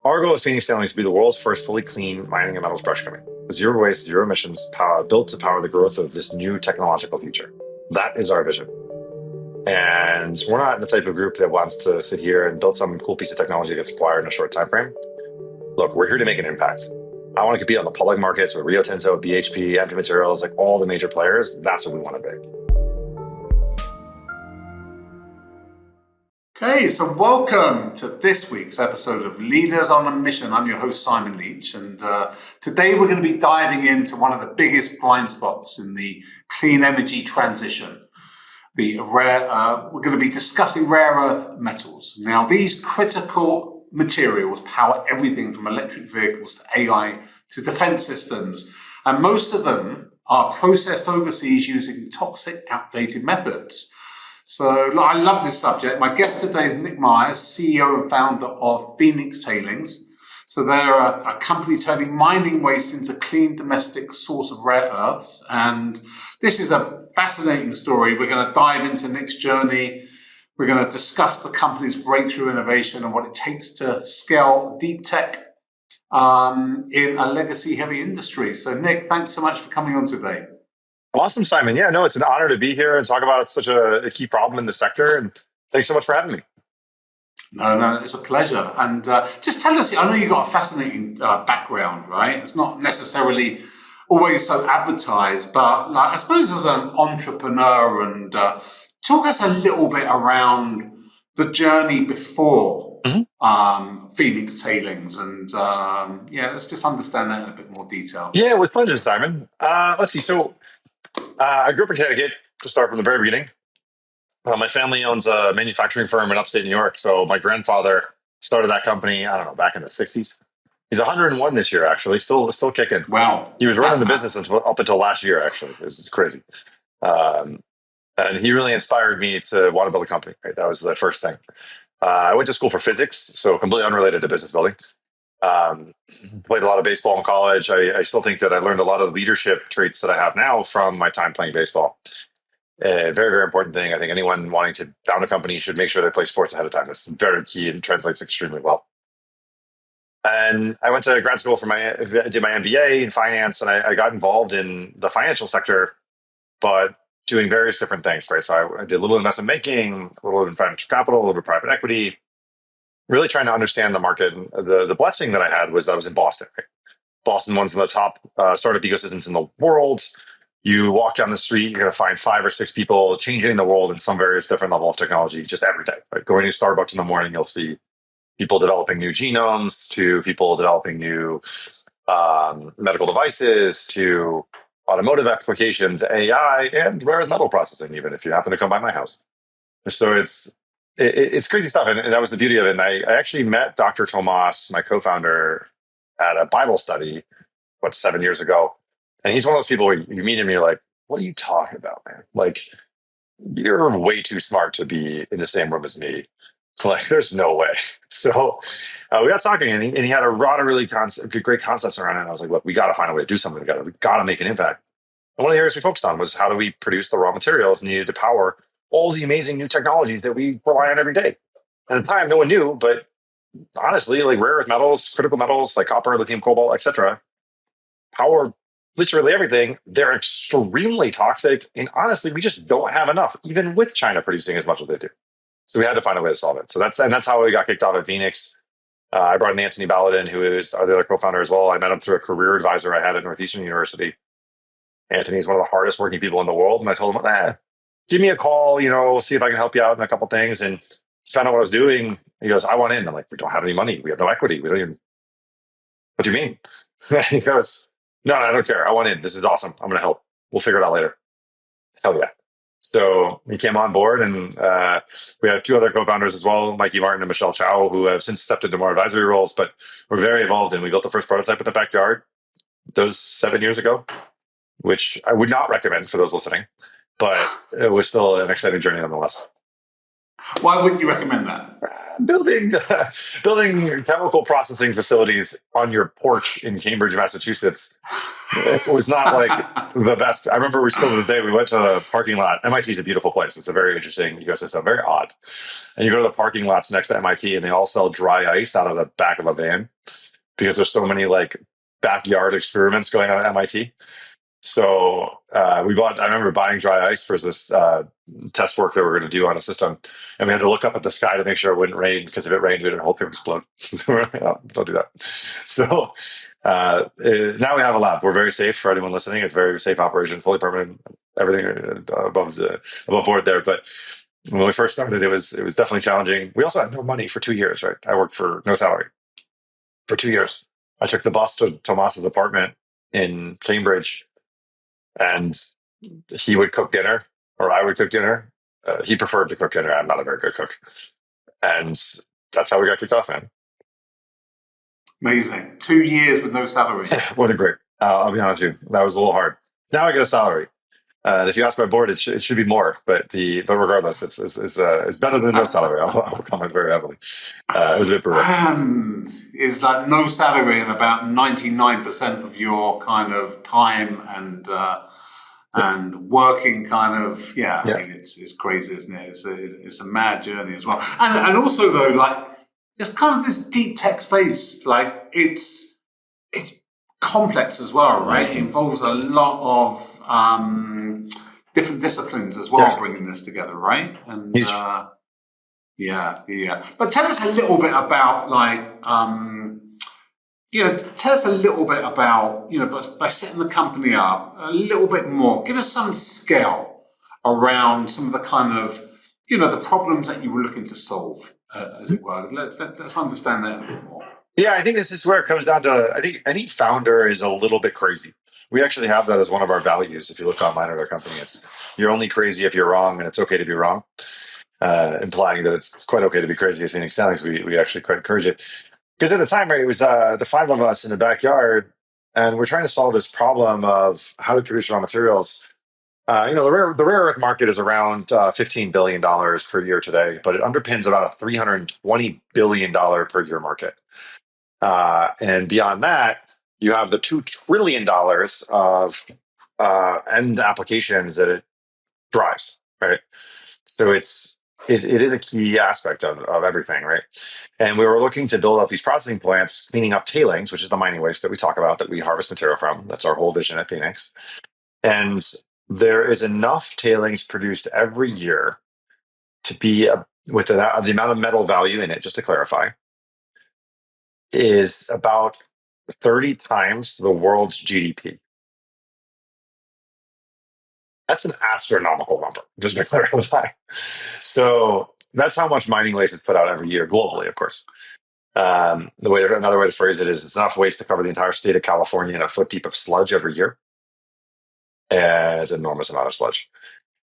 Our goal at Phoenix Tailings is to be the world's first fully clean mining and metals brush company. Zero waste, zero emissions, built to power the growth of this new technological future. That is our vision. And we're not the type of group that wants to sit here and build some cool piece of technology that gets acquired in a short time frame. Look, we're here to make an impact. I want to compete on the public markets with Rio Tinto, BHP, MP Materials, like all the major players. That's what we want to be. Okay, so welcome to this week's episode of Leaders on a Mission. I'm your host, Simon Leach, and today we're going to be diving into one of the biggest blind spots in the clean energy transition. We're going to be discussing rare earth metals. Now, these critical materials power everything from electric vehicles to AI to defense systems, and most of them are processed overseas using toxic, outdated methods. So I love this subject. My guest today is Nick Myers, CEO and founder of Phoenix Tailings. So they're a company turning mining waste into clean domestic source of rare earths. And this is a fascinating story. We're going to dive into Nick's journey. We're going to discuss the company's breakthrough innovation and what it takes to scale deep tech in a legacy heavy industry. So Nick, thanks so much for coming on today. Awesome, Simon. Yeah, no, it's an honor to be here and talk about such a key problem in the sector. And thanks so much for having me. No, it's a pleasure. And just tell us, I know you've got a fascinating background, right? It's not necessarily always so advertised, but I suppose as an entrepreneur, and talk us a little bit around the journey before Phoenix Tailings. And let's just understand that in a bit more detail. Yeah, with pleasure, Simon. Let's see. So I grew up in Connecticut to start from the very beginning. My family owns a manufacturing firm in upstate New York. So my grandfather started that company, I don't know, back in the 60s. He's 101 this year, actually, still kicking. Wow. He was running the business up until last year, actually. It's crazy. And he really inspired me to want to build a company. Right? That was the first thing. I went to school for physics, so completely unrelated to business building. Played a lot of baseball in college. I still think that I learned a lot of leadership traits that I have now from my time playing baseball. A very, very important thing. I think anyone wanting to found a company should make sure they play sports ahead of time. It's very key and translates extremely well. And I went to grad school did my MBA in finance, and I got involved in the financial sector, but doing various different things, right? So I did a little investment banking, a little in financial capital, a little bit private equity, really trying to understand the market. The blessing that I had was that I was in Boston. Right? Boston, one's of the top startup ecosystems in the world. You walk down the street, you're going to find 5 or 6 people changing the world in some various different level of technology just every day. Right? Going to Starbucks in the morning, you'll see people developing new genomes, to people developing new medical devices, to automotive applications, AI, and rare earth metal processing, even if you happen to come by my house. So it's crazy stuff. And that was the beauty of it. And I actually met Dr. Tomas, my co-founder, at a Bible study, 7 years ago. And he's one of those people where you meet him and you're like, what are you talking about, man? Like, you're way too smart to be in the same room as me. Like, there's no way. So we got talking, and he had a lot of really great concepts around it. And I was like, look, we got to find a way to do something together. We got to make an impact. And one of the areas we focused on was how do we produce the raw materials needed to power all the amazing new technologies that we rely on every day. And at the time, no one knew, but honestly, like rare earth metals, critical metals like copper, lithium, cobalt, etc., power literally everything. They're extremely toxic, and honestly, we just don't have enough, even with China producing as much as they do. So we had to find a way to solve it. So that's how we got kicked off at Phoenix. I brought in Anthony Balladin, who is the other co-founder as well. I met him through a career advisor I had at Northeastern University. Anthony's one of the hardest working people in the world, and I told him, give me a call, we'll see if I can help you out in a couple things. And he found out what I was doing. He goes, I want in. I'm like, we don't have any money. We have no equity. We don't even, what do you mean? He goes, no, I don't care. I want in. This is awesome. I'm going to help. We'll figure it out later. Hell yeah. So he came on board, and we have 2 other co-founders as well, Mikey Martin and Michelle Chow, who have since stepped into more advisory roles, but we're very involved. And we built the first prototype in the backyard those 7 years ago, which I would not recommend for those listening, but it was still an exciting journey nonetheless. Why wouldn't you recommend that? building building chemical processing facilities on your porch in Cambridge, Massachusetts, it was not like the best. I remember we still to this day, we went to the parking lot. MIT is a beautiful place. It's a very interesting ecosystem, very odd. And you go to the parking lots next to MIT and they all sell dry ice out of the back of a van because there's so many like backyard experiments going on at MIT. So I remember buying dry ice for this test work that we were going to do on a system. And we had to look up at the sky to make sure it wouldn't rain, because if it rained, the whole thing would explode. So we're like, oh, don't do that. So now we have a lab. We're very safe for anyone listening. It's very safe operation, fully permanent, everything above board there. But when we first started, it was definitely challenging. We also had no money for 2 years, right? I worked for no salary for 2 years. I took the bus to Tomas's apartment in Cambridge, and he would cook dinner, or I would cook dinner. He preferred to cook dinner. I'm not a very good cook. And that's how we got kicked off, man. Amazing. 2 years with no salary. What a great. I'll be honest with you. That was a little hard. Now I get a salary. If you ask my board, it should be more. But regardless, it's better than no salary. I'll comment very heavily. It was a bit brutal. And is like no salary and about 99% of your kind of time and working kind of, I mean, it's crazy, isn't it? It's a mad journey as well. And also though, like, it's kind of this deep tech space. Like it's complex as well, right? It involves a lot of different disciplines as well, bringing this together, right? And But tell us a little bit about like tell us a little bit about, by setting the company up a little bit more. Give us some scale around some of the kind of, the problems that you were looking to solve, as it were. Let's understand that a bit more. Yeah, I think this is where it comes down to, I think any founder is a little bit crazy. We actually have that as one of our values. If you look online at our company, it's you're only crazy if you're wrong, and it's okay to be wrong, implying that it's quite okay to be crazy at Phoenix Tailings. We actually quite encourage it. Because at the time, right, it was the 5 of us in the backyard, and we're trying to solve this problem of how to produce raw materials. The rare earth market is around $15 billion per year today, but it underpins about a $320 billion per year market. And beyond that, you have the $2 trillion of end applications that it drives, right? So it is a key aspect of everything, right? And we were looking to build out these processing plants, cleaning up tailings, which is the mining waste that we talk about, that we harvest material from. That's our whole vision at Phoenix. And there is enough tailings produced every year to be, with the amount of metal value in it, just to clarify, is about 30 times the world's GDP. That's an astronomical number, just to clarify. So that's how much mining waste is put out every year globally, of course. Another way to phrase it is it's enough waste to cover the entire state of California in a foot deep of sludge every year. And it's an enormous amount of sludge.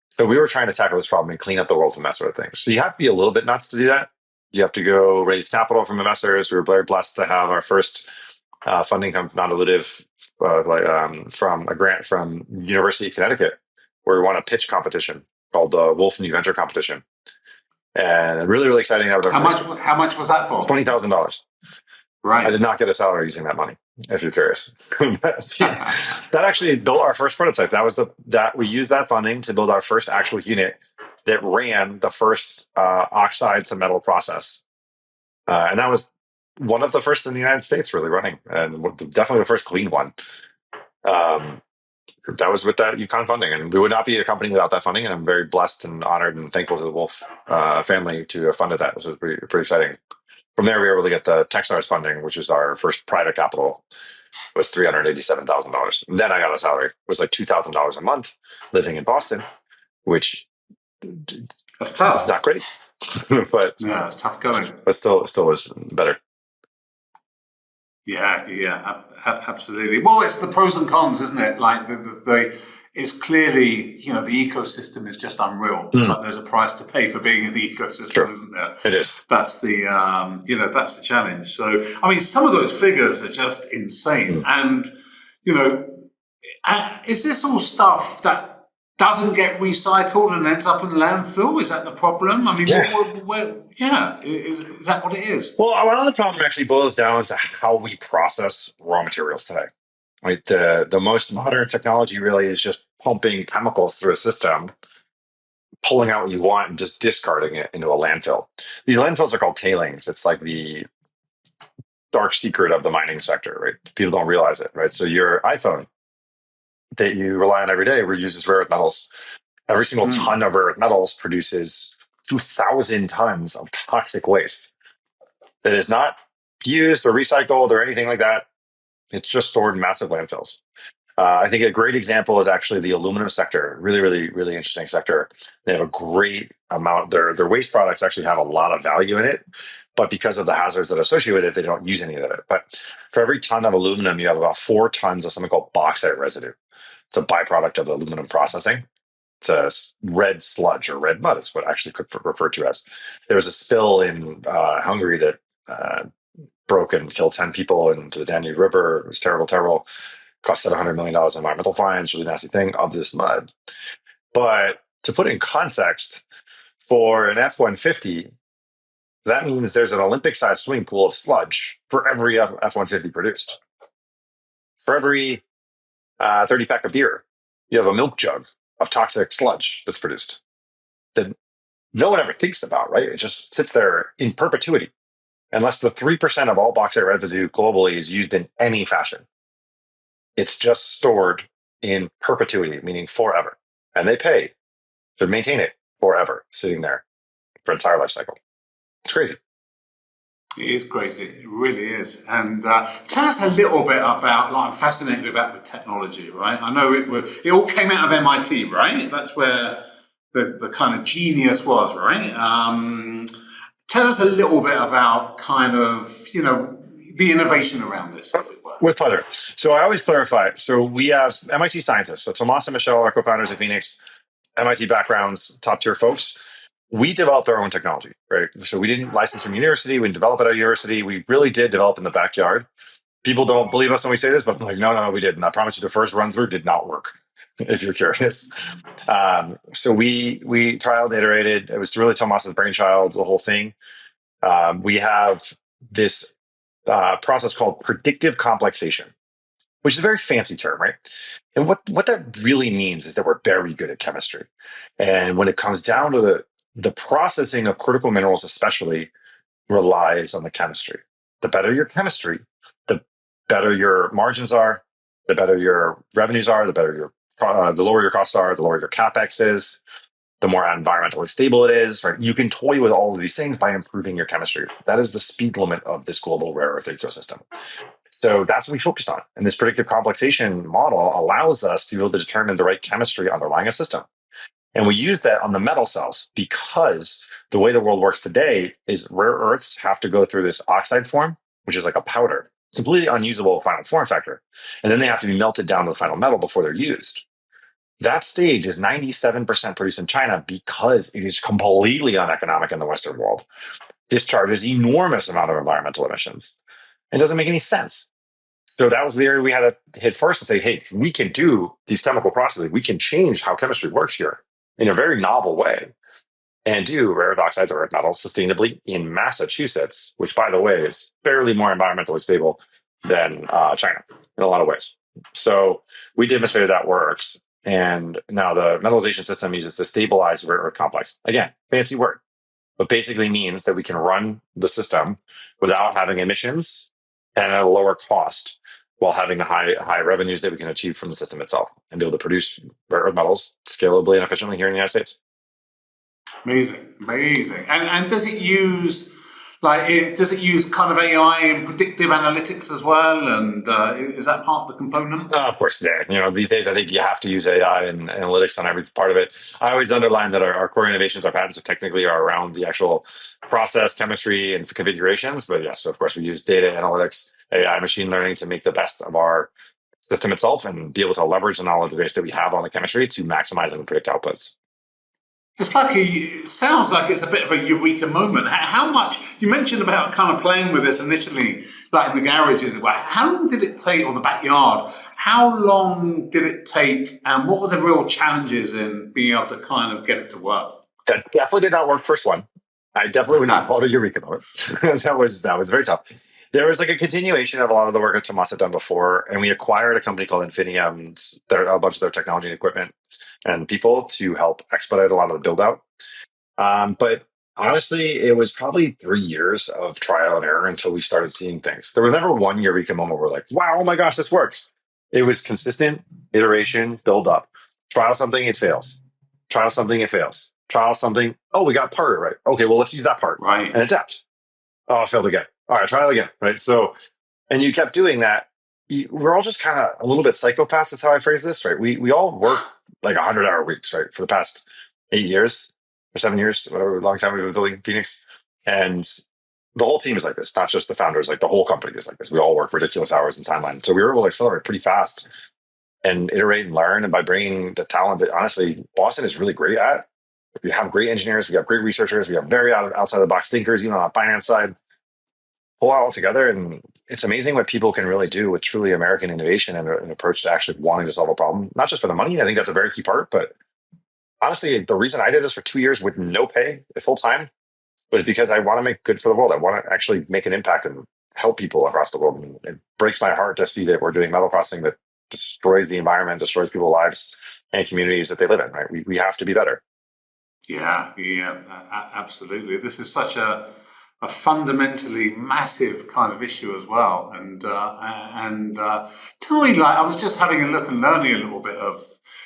So we were trying to tackle this problem and clean up the world from that sort of thing. So you have to be a little bit nuts to do that. You have to go raise capital from investors. We were very blessed to have our first funding come non-dilutive from a grant from University of Connecticut, where we won a pitch competition called the Wolf New Venture Competition. And really, really exciting. That was how much was that for? $20,000. Right. I did not get a salary using that money, if you're curious. That actually built our first prototype. That we used that funding to build our first actual unit that ran the first oxide to metal process. And that was one of the first in the United States really running, and definitely the first clean one. That was with that UConn funding, and we would not be a company without that funding. And I'm very blessed and honored and thankful to the Wolf family to have funded that. This was pretty exciting. From there, we were able to get the Techstars funding, which is our first private capital. It was $387,000. Then I got a salary. It was like $2,000 a month living in Boston, which that's tough. It's not great, but yeah, it's tough going. But still was better. Yeah, absolutely. Well, it's the pros and cons, isn't it? Like it's clearly, the ecosystem is just unreal. But there's a price to pay for being in the ecosystem, isn't there? It is. That's the, that's the challenge. So, I mean, some of those figures are just insane. And, is this all stuff that doesn't get recycled and ends up in landfill? Is that the problem? I mean, Yeah. is that what it is? Well, a lot of the problem actually boils down to how we process raw materials today. Right. The most modern technology really is just pumping chemicals through a system, pulling out what you want, and just discarding it into a landfill. These landfills are called tailings. It's like the dark secret of the mining sector, right? People don't realize it, right? So your iPhone that you rely on every day uses rare earth metals. Every single ton of rare earth metals produces 2,000 tons of toxic waste that is not used or recycled or anything like that. It's just stored in massive landfills. I think a great example is actually the aluminum sector. Really, really, really interesting sector. They have a great amount. Their waste products actually have a lot of value in it, but because of the hazards that are associated with it, they don't use any of it. But for every ton of aluminum, you have about 4 tons of something called bauxite residue. It's a byproduct of the aluminum processing. It's a red sludge or red mud. It's what actually referred to as. There was a spill in Hungary that broke and killed 10 people into the Danube River. It was terrible, terrible. Cost $700 million in environmental fines, really nasty thing of this mud. But to put it in context, for an F-150, that means there's an Olympic-sized swimming pool of sludge for every F-150 produced. For every 30-pack of beer, you have a milk jug of toxic sludge that's produced that no one ever thinks about, right? It just sits there in perpetuity, unless the 3% of all bauxite residue globally is used in any fashion. It's just stored in perpetuity, meaning forever. And they pay to maintain it forever, sitting there for entire life cycle. It's crazy. It is crazy. It really is. And tell us a little bit about, I'm fascinated about the technology, right? I know it all came out of MIT, right? That's where the kind of genius was, right? Tell us a little bit about kind of, the innovation around this, as it were. With pleasure. So I always clarify. So we have MIT scientists. So Tomas and Michelle are co-founders of Phoenix, MIT backgrounds, top tier folks. We developed our own technology, right? So we didn't license from university. We didn't develop at our university. We really did develop in the backyard. People don't believe us when we say this, but I'm like, no, we didn't. I promise you the first run through did not work, if you're curious. So we trialed, iterated. It was really Tomas's brainchild, the whole thing. We have this process called predictive complexation, which is a very fancy term, right? And what that really means is that we're very good at chemistry. And when it comes down to the processing of critical minerals, especially, relies on the chemistry. The better your chemistry, the better your margins are, the better your revenues are, the lower your costs are, the lower your capex is, the more environmentally stable it is, right? You can toy with all of these things by improving your chemistry. That is the speed limit of this global rare earth ecosystem. So that's what we focused on. And this predictive complexation model allows us to be able to determine the right chemistry underlying a system. And we use that on the metal cells because the way the world works today is rare earths have to go through this oxide form, which is like a powder, completely unusable final form factor. And then they have to be melted down to the final metal before they're used. That stage is 97% produced in China because it is completely uneconomic in the Western world. Discharges enormous amount of environmental emissions. It doesn't make any sense. So that was the area we had to hit first and say, hey, we can do these chemical processes. We can change how chemistry works here in a very novel way and do rare earth oxides or earth metals sustainably in Massachusetts, which, by the way, is fairly more environmentally stable than China in a lot of ways. So we demonstrated that works. And now the metallization system uses to stabilize rare earth complex. Again, fancy word, but basically means that we can run the system without having emissions and at a lower cost while having the high revenues that we can achieve from the system itself and be able to produce rare earth metals scalably and efficiently here in the United States. Amazing. And does it use kind of AI and predictive analytics as well? And is that part of the component? Of course, yeah. These days, I think you have to use AI and analytics on every part of it. I always underline that our core innovations, our patents, technically are around the actual process, chemistry, and configurations. But yes, so of course, we use data analytics, AI, machine learning to make the best of our system itself and be able to leverage the knowledge base that we have on the chemistry to maximize and predict outputs. It sounds like it's a bit of a eureka moment. How much, you mentioned about kind of playing with this initially, like in the garages, how long did it take, or the backyard, how long did it take, and what were the real challenges in being able to kind of get it to work? That definitely did not work first one. I definitely would not call it a eureka moment. that was very tough. There was like a continuation of a lot of the work that Tomas had done before, and we acquired a company called Infinium, a bunch of their technology and equipment and people to help expedite a lot of the build out. But honestly, it was probably 3 years of trial and error until we started seeing things. There was never one eureka moment where we're like, wow, oh my gosh, this works. It was consistent iteration, build up. Trial something, it fails. Trial something, it fails. Trial something, oh, we got part of it right. Okay, well, let's use that part Right. and adapt. Oh, I failed again. All right, try it again. Right. So, and you kept doing that. We're all just kind of a little bit psychopaths, is how I phrase this, right? We all work like 100-hour weeks, right? For the past 8 years or 7 years, whatever long time we've been building Phoenix. And the whole team is like this, not just the founders, like the whole company is like this. We all work ridiculous hours and timeline. So we were able to accelerate pretty fast and iterate and learn. And by bringing the talent that honestly Boston is really great at, we have great engineers, we have great researchers, we have very outside the box thinkers, even on the finance side, pull it all together. And it's amazing what people can really do with truly American innovation and an approach to actually wanting to solve a problem, not just for the money. I think that's a very key part. But honestly, the reason I did this for 2 years with no pay full time was because I want to make good for the world. I want to actually make an impact and help people across the world. And it breaks my heart to see that we're doing metal processing that destroys the environment, destroys people's lives and communities that they live in, right? We have to be better. Yeah, absolutely. This is such a fundamentally massive kind of issue as well. And tell me, like, I was just having a look and learning a little bit of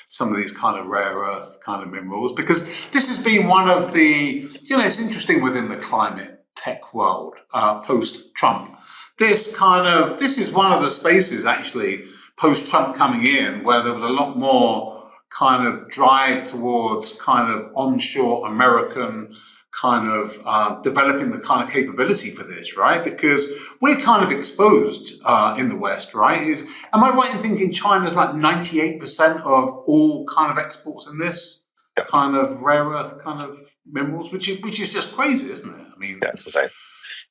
some of these kind of rare earth kind of minerals, because this has been one of the, it's interesting within the climate tech world post Trump. This is one of the spaces actually post Trump coming in where there was a lot more kind of drive towards kind of onshore American kind of developing the kind of capability for this, right? Because we're kind of exposed in the West, right? Am I right in thinking China's like 98% of all kind of exports in this kind of rare earth kind of minerals, which is just crazy, isn't it? I mean, yeah, it's the same.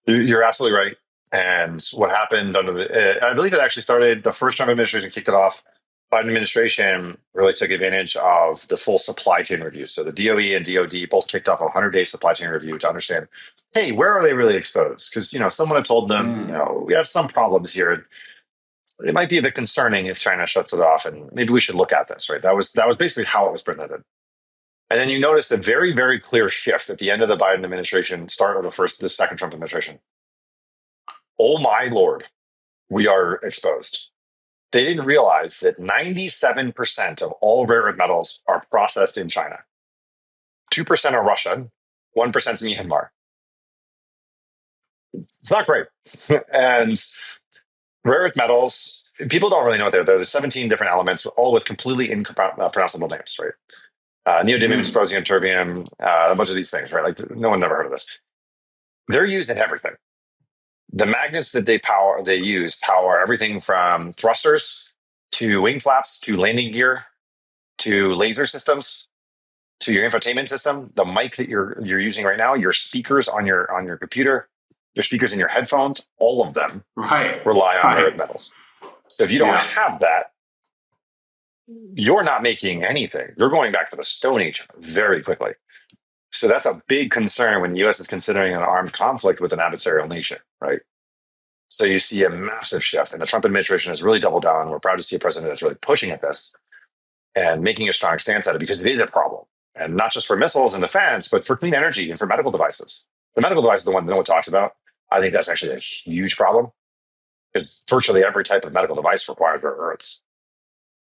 You're absolutely right. And what happened under I believe it actually started, the first Trump administration kicked it off. Biden administration really took advantage of the full supply chain review. So the DOE and DOD both kicked off a 100-day supply chain review to understand, hey, where are they really exposed? Because, someone had told them, we have some problems here. It might be a bit concerning if China shuts it off, and maybe we should look at this, right? That was basically how it was presented. And then you noticed a very, very clear shift at the end of the Biden administration, start of the second Trump administration. Oh my Lord, we are exposed. They didn't realize that 97% of all rare earth metals are processed in China. 2% are Russia, 1% is Myanmar. It's not great. And rare earth metals, people don't really know what they're. There's 17 different elements, all with completely unpronounceable names, right? Neodymium, dysprosium, terbium, a bunch of these things, right? Like no one never heard of this. They're used in everything. The magnets that they use power everything from thrusters to wing flaps to landing gear to laser systems to your infotainment system. The mic that you're using right now, your speakers on your computer, your speakers in your headphones, all of them rely on rare earth metals. So if you don't have that, you're not making anything. You're going back to the Stone Age very quickly. So that's a big concern when the U.S. is considering an armed conflict with an adversarial nation, right? So you see a massive shift, and the Trump administration has really doubled down. We're proud to see a president that's really pushing at this and making a strong stance at it, because it is a problem, and not just for missiles and defense, but for clean energy and for medical devices. The medical device is the one that no one talks about. I think that's actually a huge problem, because virtually every type of medical device requires rare earths.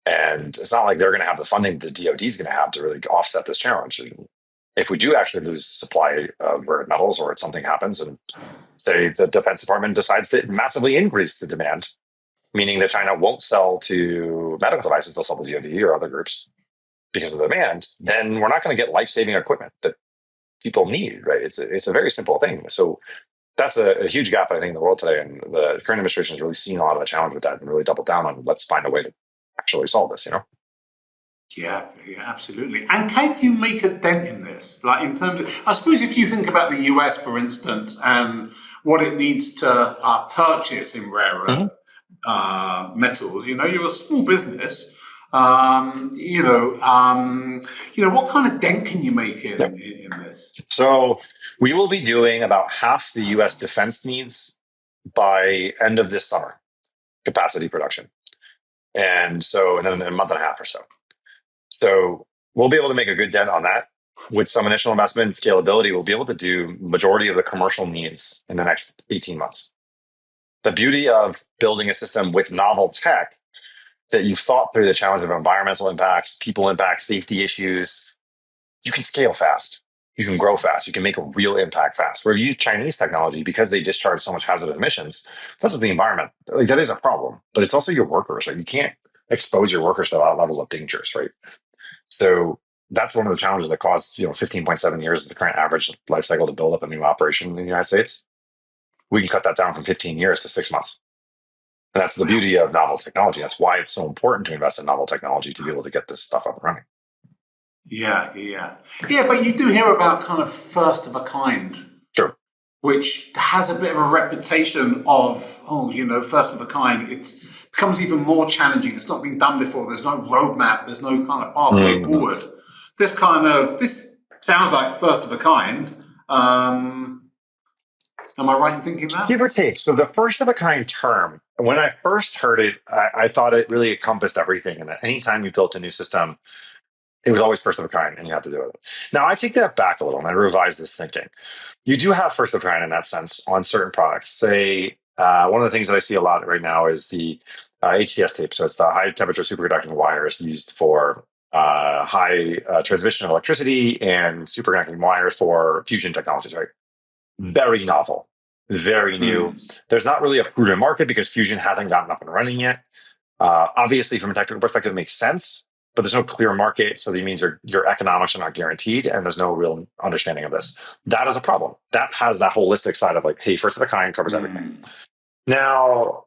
And it's not like they're going to have the funding the DoD is going to have to really offset this challenge. And if we do actually lose supply of rare metals, or something happens and say the Defense Department decides to massively increase the demand, meaning that China won't sell to medical devices, they'll sell to DoD or other groups because of the demand, then we're not going to get life-saving equipment that people need, right? It's a very simple thing. So that's a huge gap, I think, in the world today. And the current administration has really seen a lot of the challenge with that and really doubled down on, let's find a way to actually solve this, Yeah, yeah, absolutely. And can you make a dent in this? Like in terms of, I suppose if you think about the US, for instance, and what it needs to purchase in rare earth Mhm. metals, you're a small business. What kind of dent can you make Yep. in this? So we will be doing about half the US defense needs by end of this summer, capacity production. And then in a month and a half or so. So we'll be able to make a good dent on that. With some initial investment and scalability, we'll be able to do majority of the commercial needs in the next 18 months. The beauty of building a system with novel tech that you've thought through the challenge of environmental impacts, people impacts, safety issues, you can scale fast. You can grow fast. You can make a real impact fast. Where you use Chinese technology because they discharge so much hazardous emissions, that's what the environment, like that is a problem. But it's also your workers, right? You can't expose your workers to that level of dangers, right? So that's one of the challenges that caused, 15.7 years is the current average life cycle to build up a new operation in the United States. We can cut that down from 15 years to 6 months. And that's the Wow. beauty of novel technology. That's why it's so important to invest in novel technology to be able to get this stuff up and running. Yeah, yeah, yeah. But you do hear about kind of first of a kind, Sure. which has a bit of a reputation of, first of a kind. It becomes even more challenging. It's not been done before. There's no roadmap. There's no kind of pathway Mhm. forward. This sounds like first of a kind. Am I right in thinking that? Give or take. So the first of a kind term, when I first heard it, I thought it really encompassed everything. And that anytime you built a new system, it was always first of a kind and you have to do it. Now I take that back a little and I revise this thinking. You do have first of a kind in that sense on certain products. Say, one of the things that I see a lot right now is the HTS tape. So it's the high temperature superconducting wires used for high transmission of electricity and superconducting wires for fusion technologies, right? Very novel, very new. Mm. There's not really a proven market because fusion hasn't gotten up and running yet. Obviously, from a technical perspective, it makes sense, but there's no clear market. So that means your economics are not guaranteed, and there's no real understanding of this. That is a problem. That has that holistic side of like, hey, first of a kind covers everything. Mm. Now,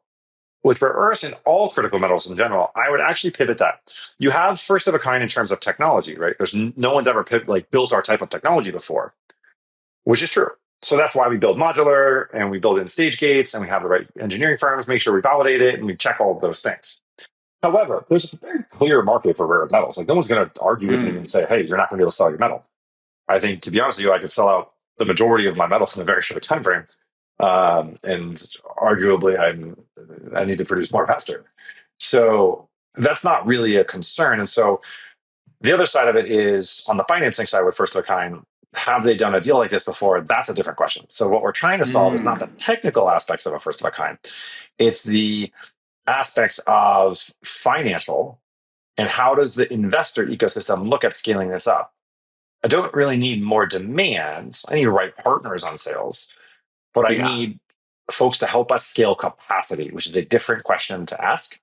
with rare earths and all critical metals in general, I would actually pivot that. You have first of a kind in terms of technology, right? There's no one's ever built our type of technology before, which is true. So that's why we build modular and we build in stage gates and we have the right engineering firms make sure we validate it and we check all of those things. However, there's a very clear market for rare metals. Like no one's going to argue with me and Mm. say, "Hey, you're not going to be able to sell your metal." I think, to be honest with you, I could sell out the majority of my metal in a very short time frame, and arguably, I need to produce more faster. So that's not really a concern. And so the other side of it is on the financing side with first of a kind. Have they done a deal like this before? That's a different question. So what we're trying to solve is not the Mm. technical aspects of a first of a kind; it's the aspects of financial and how does the investor ecosystem look at scaling this up? I don't really need more demand. I need the right partners on sales, but I Yeah. need folks to help us scale capacity, which is a different question to ask.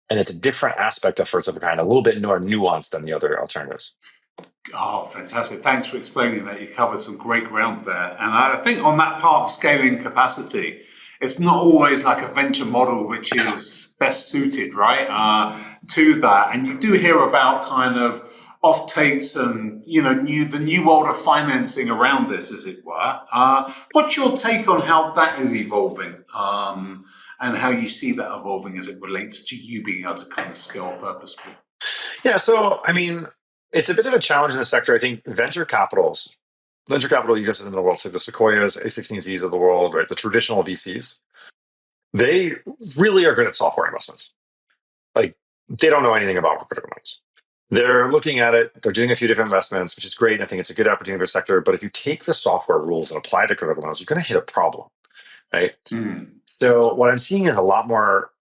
And it's a different aspect of first of a kind, a little bit more nuanced than the other alternatives. Oh, fantastic. Thanks for explaining that. You covered some great ground there. And I think on that part of scaling capacity, it's not always like a venture model which is best suited, right, to that. And you do hear about kind of off takes and, the new world of financing around this, as it were. What's your take on how that is evolving and how you see that evolving as it relates to you being able to kind of scale purposefully? Yeah, so I mean, it's a bit of a challenge in the sector. I think venture capital ecosystem in the world, so the Sequoias, A16Zs of the world, right, the traditional VCs, they really are good at software investments. Like they don't know anything about critical metals. They're looking at it, they're doing a few different investments, which is great. I think it's a good opportunity for the sector. But if you take the software rules and apply it to critical metals, you're going to hit a problem, right? Mm. So what I'm seeing is a lot more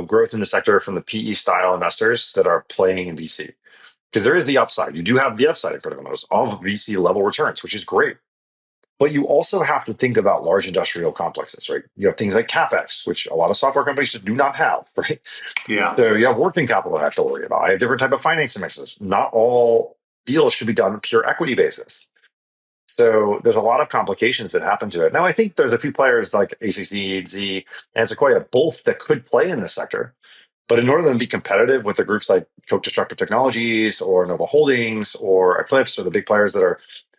growth in the sector from the PE style investors that are playing in VC. Because there is the upside. You do have the upside of critical metals of VC level returns, which is great. But you also have to think about large industrial complexes, right? You have things like CapEx, which a lot of software companies just do not have, right? Yeah. So you have working capital to have to worry about. I have different type of financing mixes. Not all deals should be done on a pure equity basis. So there's a lot of complications that happen to it. Now, I think there's a few players like ACC, Z, and Sequoia, both that could play in this sector. But in order to be competitive with the groups like Coke Destructive Technologies or Nova Holdings or Eclipse or the big players that are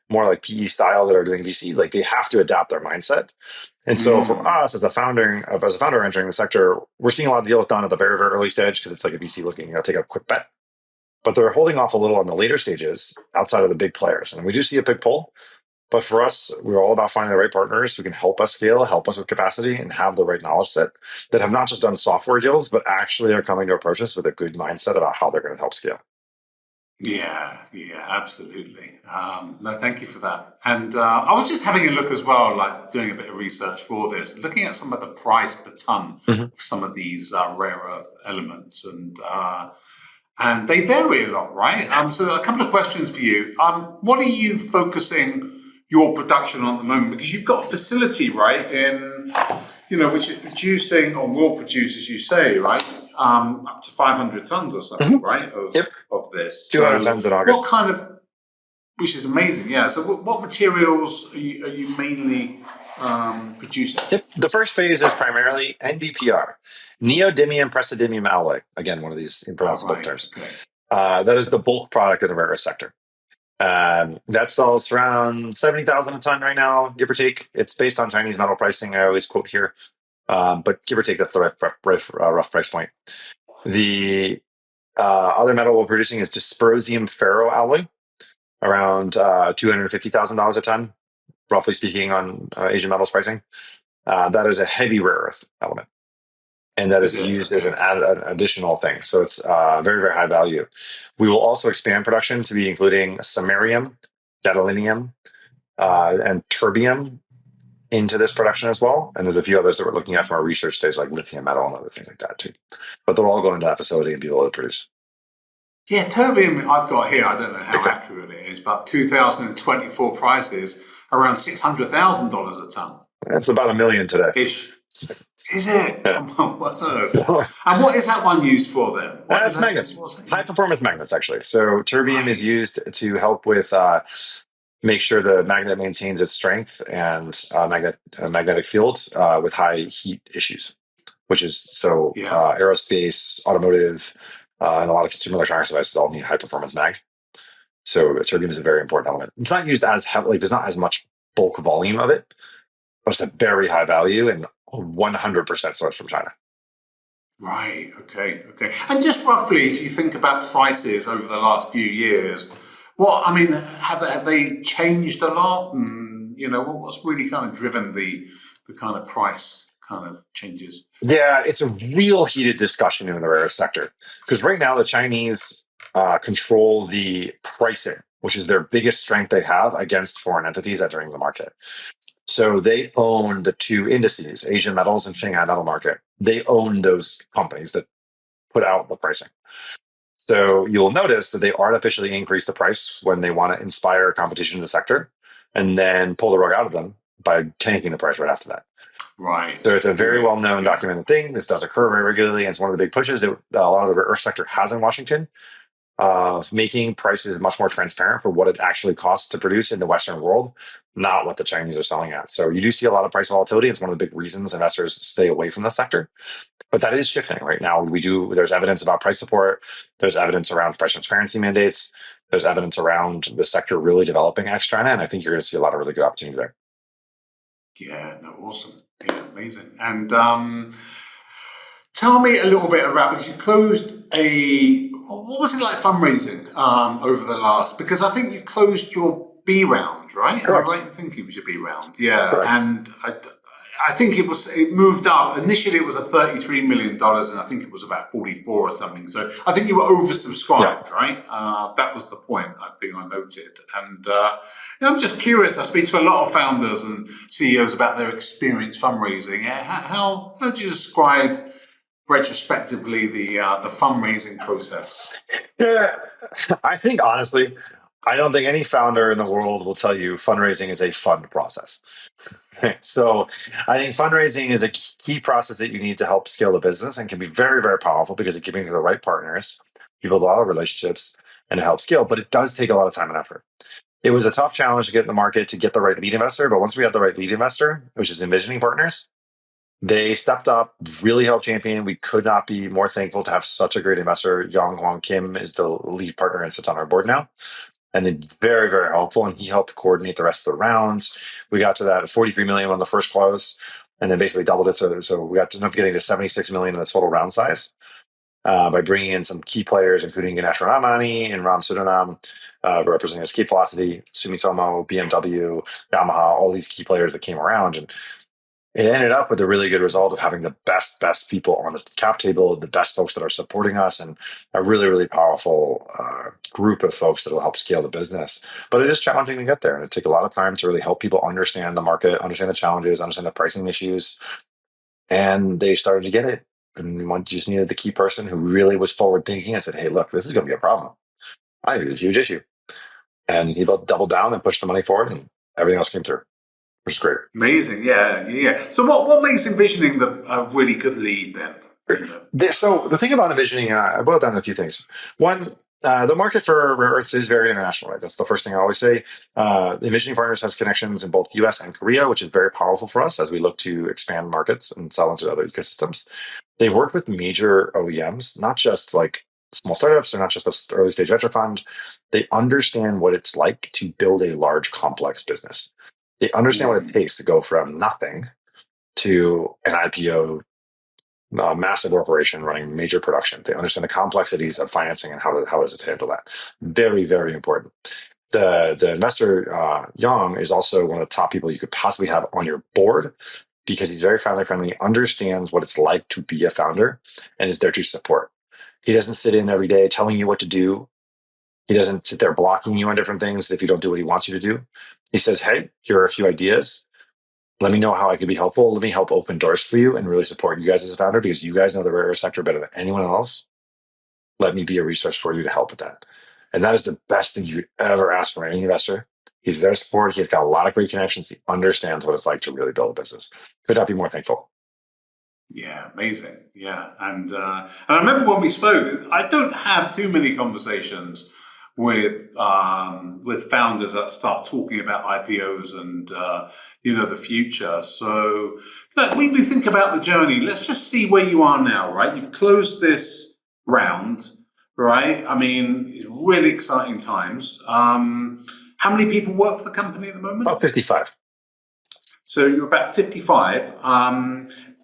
more like PE style that are doing VC, like they have to adapt their mindset. And so for us as a founder entering the sector, we're seeing a lot of deals done at the very, very early stage because it's like a VC looking, take a quick bet. But they're holding off a little on the later stages outside of the big players. And we do see a big pull. But for us, we're all about finding the right partners who can help us scale, help us with capacity, and have the right knowledge set that have not just done software deals, but actually are coming to approach us with a good mindset about how they're going to help scale. Yeah, absolutely. No, thank you for that. And I was just having a look as well, like doing a bit of research for this, looking at some of the price per ton of some of these rare earth elements, and they vary a lot, right? So a couple of questions for you. What are you focusing your production on at the moment? Because you've got a facility, right, which is producing or will produce, as you say, right, up to 500 tons or something, right, of this. 200 tons in August. What kind of, which is amazing, yeah. So what materials are you mainly producing? The first phase is primarily NdPr, neodymium praseodymium alloy. Again, one of these impronounceable terms. Okay. That is the bulk product of the rare earth sector. That sells around 70,000 a ton right now, give or take. It's based on Chinese metal pricing. I always quote here, but give or take, that's the rough price point. The other metal we're producing is dysprosium ferroalloy, around $250,000 a ton, roughly speaking, on Asian metals pricing. That is a heavy rare earth element, and that is used as an additional thing. So it's very, very high value. We will also expand production to be including samarium, gadolinium, and terbium into this production as well. And there's a few others that we're looking at from our research stage, like lithium metal and other things like that too. But they'll all go into that facility and be able to produce. Yeah, terbium I've got here, I don't know how accurate it is, but 2024 prices around $600,000 a ton. It's about $1 million today. Ish. Is it? Yeah. Oh, my word. And what is that one used for then? That's magnets. High performance magnets, actually. So terbium is used to help with make sure the magnet maintains its strength and magnetic fields with high heat issues, which is aerospace, automotive, and a lot of consumer electronics devices all need high performance mag. So terbium is a very important element. It's not used as heavily, there's not as much bulk volume of it, but it's a very high value and 100% sourced from China. Right. Okay. And just roughly, if you think about prices over the last few years, have they changed a lot? And, what's really kind of driven the kind of price kind of changes? Yeah, it's a real heated discussion in the rare earth sector because right now the Chinese control the pricing, which is their biggest strength they have against foreign entities entering the market. So they own the two indices, Asian Metals and Shanghai Metal Market. They own those companies that put out the pricing. So you'll notice that they artificially increase the price when they want to inspire competition in the sector and then pull the rug out of them by tanking the price right after that. Right. So it's a very well-known documented thing. This does occur very regularly, and it's one of the big pushes that a lot of the rare earth sector has in Washington, of making prices much more transparent for what it actually costs to produce in the Western world, not what the Chinese are selling at. So you do see a lot of price volatility. It's one of the big reasons investors stay away from the sector. But that is shifting right now. There's evidence about price support. There's evidence around price transparency mandates. There's evidence around the sector really developing ex-China. And I think you're going to see a lot of really good opportunities there. Yeah, no, awesome. Yeah, amazing. And tell me a little bit about, because you closed what was it like fundraising over the last, because I think you closed your B round, right? Correct. Am I right in thinking it was your B round? Yeah. Correct. And I think it moved up. Initially it was a $33 million and I think it was about 44 or something. So I think you were oversubscribed, right? That was the point I think I noted. And I'm just curious, I speak to a lot of founders and CEOs about their experience fundraising. How do you describe retrospectively the fundraising process? Yeah, I think honestly, I don't think any founder in the world will tell you fundraising is a fun process. So I think fundraising is a key process that you need to help scale the business and can be very, very powerful because it can bring you the right partners, you build a lot of relationships, and it helps scale. But it does take a lot of time and effort. It was a tough challenge to get in the market to get the right lead investor. But once we had the right lead investor, which is Envisioning Partners, They stepped up, really helped champion. We could not be more thankful to have such a great investor. Yong Hwang Kim is the lead partner and sits on our board now. And then very, very helpful. And he helped coordinate the rest of the rounds. We got to that 43 million on the first close, and then basically doubled it. So we got to end up getting to 76 million in the total round size by bringing in some key players, including Ganesh Ramani and Ram Sudanam, representing Escape Velocity, Sumitomo, BMW, Yamaha, all these key players that came around. And it ended up with a really good result of having the best people on the cap table, the best folks that are supporting us, and a really, really powerful group of folks that will help scale the business. But it is challenging to get there, and it takes a lot of time to really help people understand the market, understand the challenges, understand the pricing issues. And they started to get it. And one just needed the key person who really was forward thinking and said, hey, look, this is going to be a problem. I think it's a huge issue. And he doubled down and pushed the money forward, and everything else came through, which is great. Amazing, yeah. So what makes envisioning a really good lead then? So the thing about envisioning, I boiled down to a few things. One, the market for rare earths is very international, right? That's the first thing I always say. The Envisioning Partners has connections in both US and Korea, which is very powerful for us as we look to expand markets and sell into other ecosystems. They've worked with major OEMs, not just like small startups, they're not just an early stage venture fund. They understand what it's like to build a large, complex business. They understand what it takes to go from nothing to an IPO, massive operation running major production. They understand the complexities of financing and how does it handle that. Very, very important. The investor, Young, is also one of the top people you could possibly have on your board because he's very family friendly, understands what it's like to be a founder, and is there to support. He doesn't sit in every day telling you what to do. He doesn't sit there blocking you on different things if you don't do what he wants you to do. He says, hey, here are a few ideas. Let me know how I can be helpful. Let me help open doors for you and really support you guys as a founder because you guys know the rare earth sector better than anyone else. Let me be a resource for you to help with that. And that is the best thing you could ever ask from any investor. He's there to support. He's got a lot of great connections. He understands what it's like to really build a business. Could not be more thankful. Yeah, amazing. Yeah, and I remember when we spoke, I don't have too many conversations with founders that start talking about IPOs and the future. So look, when we think about the journey, let's just see where you are now. Right, you've closed this round. Right, I mean, it's really exciting times. How many people work for the company at the moment? About 55. So you're about 55.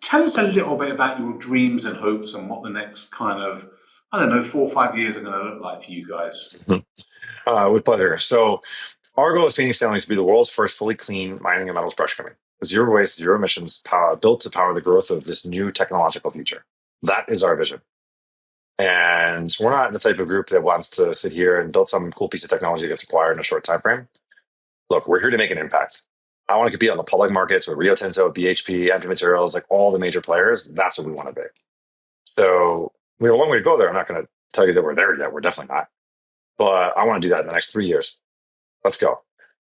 Tell us a little bit about your dreams and hopes and what the next kind of, 4 or 5 years are going to look like for you guys. With pleasure. So our goal at Phoenix Tailings is to be the world's first fully clean mining and metals brush company. Zero waste, zero emissions, built to power the growth of this new technological future. That is our vision. And we're not the type of group that wants to sit here and build some cool piece of technology that gets acquired in a short time frame. Look, we're here to make an impact. I want to compete on the public markets with Rio Tinto, BHP, MP Materials, like all the major players. That's what we want to be. So we have a long way to go there. I'm not going to tell you that we're there yet. We're definitely not. But I want to do that in the next 3 years. Let's go.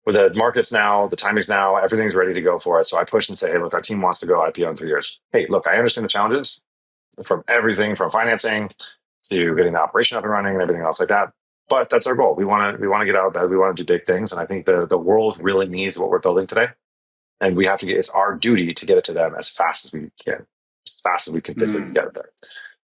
With the markets now, the timing's now, everything's ready to go for it. So I push and say, hey, look, our team wants to go IPO in 3 years. Hey, look, I understand the challenges from everything from financing to getting the operation up and running and everything else like that. But that's our goal. We want to get out there. We want to do big things. And I think the world really needs what we're building today. And we have to it's our duty to get it to them as fast as we can, as fast as we can physically get it there.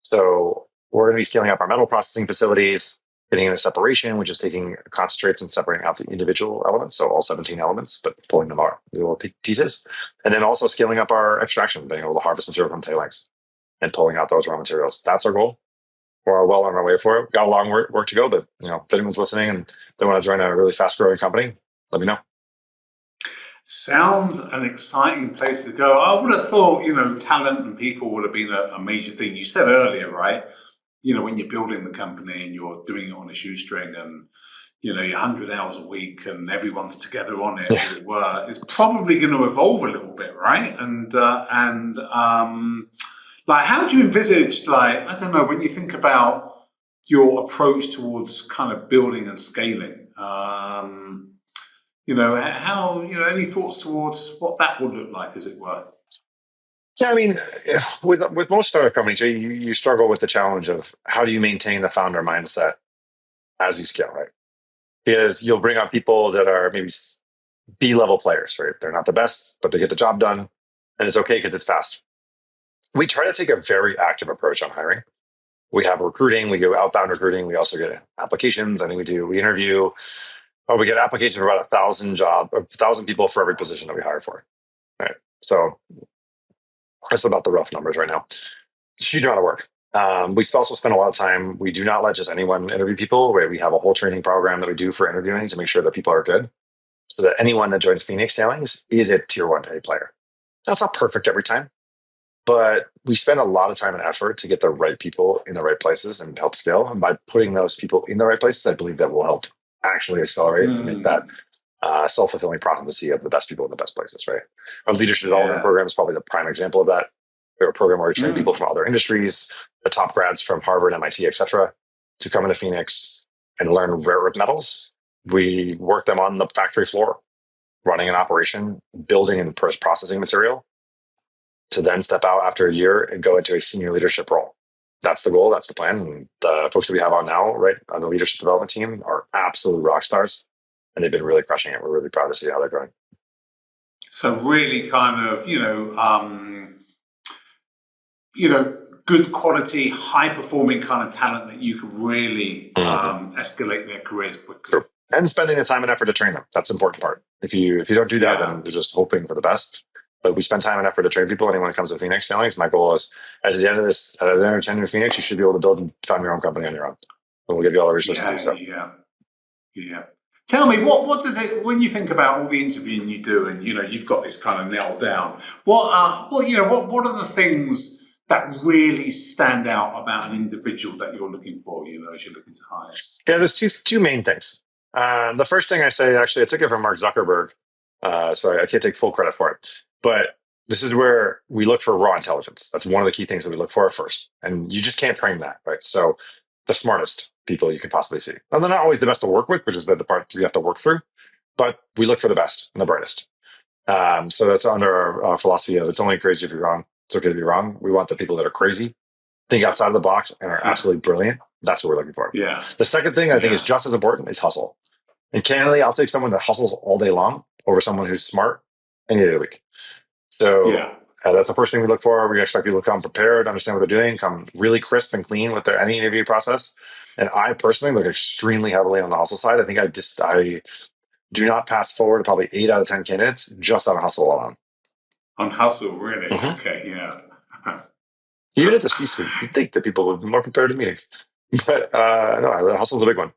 So we're going to be scaling up our metal processing facilities, getting into separation, which is taking concentrates and separating out the individual elements. So all 17 elements, but pulling them out, the little pieces. And then also scaling up our extraction, being able to harvest material from tailings and pulling out those raw materials. That's our goal. We're well on our way for it. We've got a long work to go, but if anyone's listening and they want to join a really fast growing company, let me know. Sounds an exciting place to go. I would have thought, talent and people would have been a major thing. You said earlier, right? When you're building the company and you're doing it on a shoestring and, you're 100 hours a week and everyone's together on it, as it were, it's probably going to evolve a little bit, right? And how do you envisage, I don't know, when you think about your approach towards kind of building and scaling, any thoughts towards what that would look like, as it were? Yeah, I mean, with most startup companies, you struggle with the challenge of how do you maintain the founder mindset as you scale, right? Because you'll bring on people that are maybe B-level players, right? They're not the best, but they get the job done, and it's okay because it's fast. We try to take a very active approach on hiring. We have recruiting, we go outbound recruiting, we also get applications. I think we interview, or we get applications for about 1,000 people for every position that we hire for. Right. So that's about the rough numbers right now. It's a huge amount of work. We also spend a lot of time. We do not let just anyone interview people. We have a whole training program that we do for interviewing to make sure that people are good, so that anyone that joins Phoenix Tailings is a tier 1A player. That's not perfect every time, but we spend a lot of time and effort to get the right people in the right places and help scale. And by putting those people in the right places, I believe that will help actually accelerate and make that self-fulfilling prophecy of the best people in the best places, right? Our leadership development program is probably the prime example of that. We have a program where we train people from other industries, the top grads from Harvard, MIT, et cetera, to come into Phoenix and learn rare earth metals. We work them on the factory floor, running an operation, building and processing material, to then step out after a year and go into a senior leadership role. That's the goal. That's the plan. And the folks that we have on now, right, on the leadership development team are absolute rock stars, and they've been really crushing it. We're really proud to see how they're growing. So really kind of, good quality, high performing kind of talent that you can really escalate their careers quickly. True. And spending the time and effort to train them. That's the important part. If you don't do that, then you're just hoping for the best. But we spend time and effort to train people. Anyone who comes to Phoenix Tailings, my goal is at the end of tenure in Phoenix, you should be able to build and found your own company on your own. And we'll give you all the resources to do so. Yeah. Tell me, what does it, when you think about all the interviewing you do, and you've got this kind of nailed down, what are the things that really stand out about an individual that you're looking for, as you're looking to hire? Yeah, there's two main things. The first thing I say, actually, I took it from Mark Zuckerberg. Sorry, I can't take full credit for it. But this is where we look for raw intelligence. That's one of the key things that we look for first. And you just can't train that, right? So the smartest people you can possibly see. And they're not always the best to work with, which is the part you have to work through. But we look for the best and the brightest. So that's under our philosophy of it's only crazy if you're wrong. It's okay to be wrong. We want the people that are crazy, think outside of the box, and are absolutely brilliant. That's what we're looking for. Yeah. The second thing I think is just as important is hustle. And candidly, I'll take someone that hustles all day long over someone who's smart any day of the week. So that's the first thing we look for. We expect people to come prepared, understand what they're doing, come really crisp and clean with any interview process. And I personally look extremely heavily on the hustle side. I think I do not pass forward probably 8 out of 10 candidates just on hustle alone. On hustle, really? Okay, yeah. Even at the C-suite, you'd think that people would be more prepared in meetings. But no, hustle's a big one.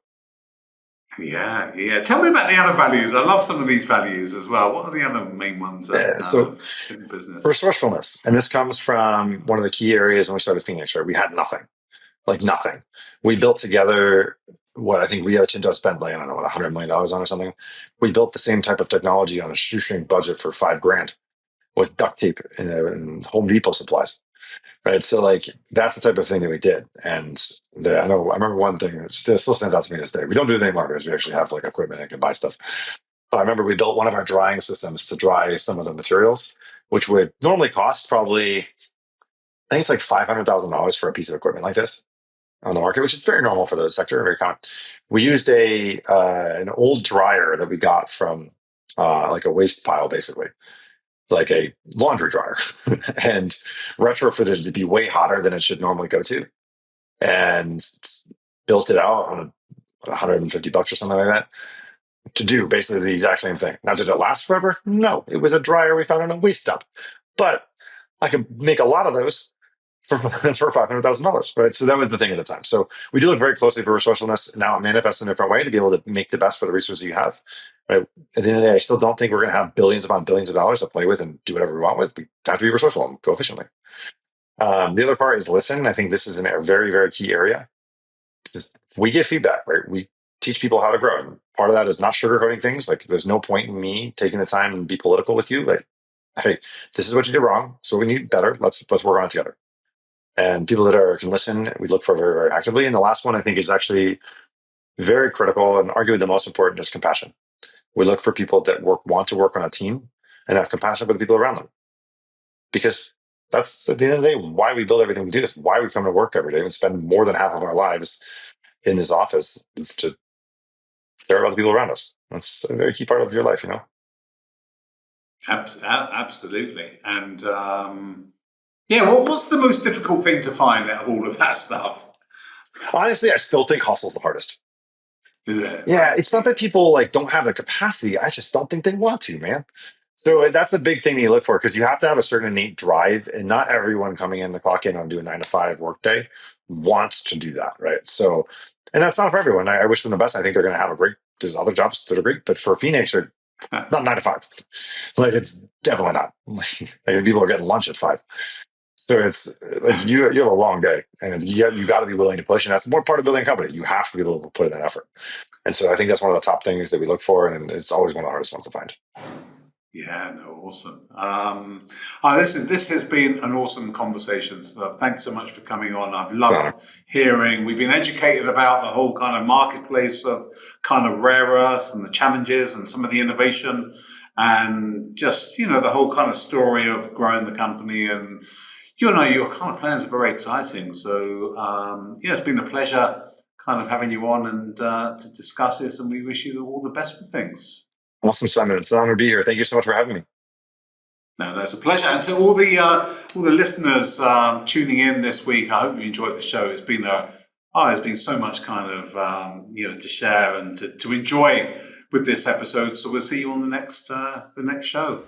Yeah. Tell me about the other values. I love some of these values as well. What are the other main ones in business? Resourcefulness. And this comes from one of the key areas when we started Phoenix, right? We had nothing. Like nothing. We built together what I think Rio Tinto spent like, I don't know, what, $100 million on or something. We built the same type of technology on a shoestring budget for $5,000 with duct tape and Home Depot supplies. Right. So like that's the type of thing that we did. And I remember one thing that still stands out to me this day. We don't do it anymore because we actually have like equipment and can buy stuff. But I remember we built one of our drying systems to dry some of the materials, which would normally cost probably, I think it's like $500,000 for a piece of equipment like this on the market, which is very normal for the sector, very common. We used an old dryer that we got from like a waste pile, basically, like a laundry dryer, and retrofitted to be way hotter than it should normally go to, and built it out on $150 or something like that to do basically the exact same thing. Now, did it last forever? No, it was a dryer we found on a waste dump, but I could make a lot of those for $500,000, right? So that was the thing at the time. So we do look very closely for resourcefulness. Now it manifests in a different way to be able to make the best for the resources you have. Right? At the end of the day, I still don't think we're going to have billions upon billions of dollars to play with and do whatever we want with. We have to be resourceful and go efficiently. The other part is listen. I think this is a very, very key area. We get feedback, right? We teach people how to grow. And part of that is not sugarcoating things. Like there's no point in me taking the time and be political with you. Like, hey, this is what you did wrong. So we need better. Let's work on it together. And people that can listen, we look for very, very actively. And the last one I think is actually very critical and arguably the most important is compassion. We look for people that want to work on a team and have compassion for the people around them. Because that's at the end of the day why we build everything we do. This is why we come to work every day and spend more than half of our lives in this office is to care about the people around us. That's a very key part of your life, Absolutely. And Yeah, what's the most difficult thing to find out of all of that stuff? Honestly, I still think hustle's the hardest. Is it? Yeah, Right. it's not that people like don't have the capacity. I just don't think they want to, man. So that's a big thing that you look for because you have to have a certain innate drive, and not everyone coming in the clock in on doing 9 to 5 workday wants to do that, right? So, and that's not for everyone. I wish them the best. I think they're going to have a great. There's other jobs that are great, but for Phoenix, or not 9 to 5. Like it's definitely not. Like people are getting lunch at 5. So it's like you have a long day, and you got to be willing to push, and that's more part of building a company. You have to be able to put in that effort. And so I think that's one of the top things that we look for, and it's always one of the hardest ones to find. Yeah, no, awesome. Listen, this has been an awesome conversation. So thanks so much for coming on. I've It's an loved honor. hearing. We've been educated about the whole kind of marketplace of kind of rare earths and the challenges and some of the innovation and just, the whole kind of story of growing the company. And, your kind of plans are very exciting. So, yeah, it's been a pleasure kind of having you on and to discuss this. And we wish you all the best with things. Awesome, Simon. It's an honor to be here. Thank you so much for having me. No, that's a pleasure. And to all the listeners tuning in this week, I hope you enjoyed the show. It's been there's been so much kind of to share and to enjoy with this episode. So we'll see you on the next show.